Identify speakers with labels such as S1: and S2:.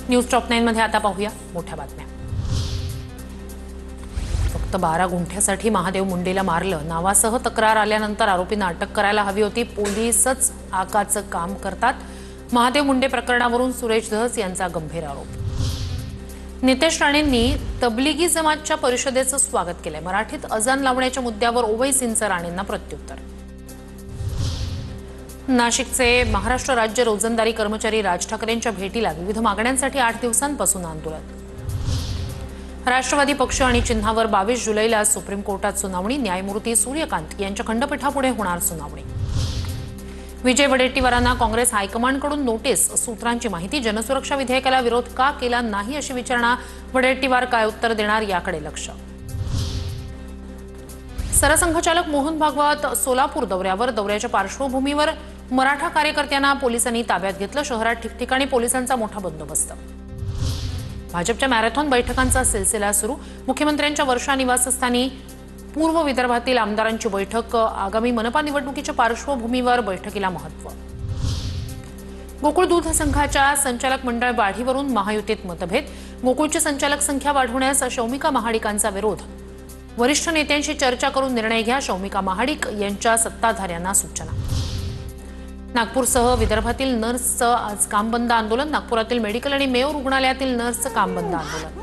S1: News top 9 मध्ये आता पाहूया मोठ्या बातम्या। फक्त 12 गुंठ्यासाठी महादेव मुंडेला मारलं नावासह तक्रार आल्यानंतर आरोपींना अटक करायला हवी होती। पोलीसच आकाचं काम करतात। महादेव मुंडे प्रकरणावरून सुरेश धस यांचा गंभीर आरोप। नितेश राणेंनी तबलिगी जमातच्या परिषदेचं स्वागत केलंय। मराठीत अजान लावण्याच्या मुद्द्यावर ओवैसींचं राणेंना प्रत्युत्तर। नाशिकचे महाराष्ट्र राज्य रोजंदारी कर्मचारी राज ठाकरेंच्या भेटीला विविध मागण्यांसाठी 8 दिवसांपासून आंदोलन। राष्ट्रवादी पक्ष आणि चिन्हावर 22 जुलैला सुप्रीम कोर्टात सुनावणी। न्यायमूर्ती सूर्यकांत यांच्या खंडपीठापुढे होणार सुनावणी। विजय वडेट्टीवारांना काँग्रेस हायकमांडकडून नोटीस। सूत्रांची माहिती। जनसुरक्षा विधेयकाला विरोध का केला नाही अशी विचारणा। वडेट्टीवार काय उत्तर देणार याकडे लक्ष। सरसंघचालक मोहन भागवत सोलापूर दौऱ्याच्या पार्श्वभूमीवर मराठा कार्यकर्त्यांना पोलिसांनी ताब्यात घेतलं। शहरात ठिकठिकाणी पोलिसांचा मोठा बंदोबस्त। भाजपच्या मॅरेथॉन बैठकांचा सिलसिला सुरू। मुख्यमंत्र्यांच्या वर्षा निवासस्थानी पूर्व विदर्भातील आमदारांची बैठक। आगामी मनपा निवडणुकीच्या पार्श्वभूमीवर बैठकीला महत्त्व। गोकुळ दूध संघाच्या संचालक मंडळ वाढीवरून महायुतीत मतभेद। गोकुळची संचालक संख्या वाढवण्यास शौमिका महाडिकांचा विरोध। वरिष्ठ नेत्यांशी चर्चा करून निर्णय घ्या, शौमिका महाडिक यांच्या सत्ताधाऱ्यांना सूचना। नागपूरसह विदर्भातील नर्सचं आज काम बंद आंदोलन। नागपुरातील मेडिकल आणि मेयो रुग्णालयातील नर्सचं काम बंद आंदोलन।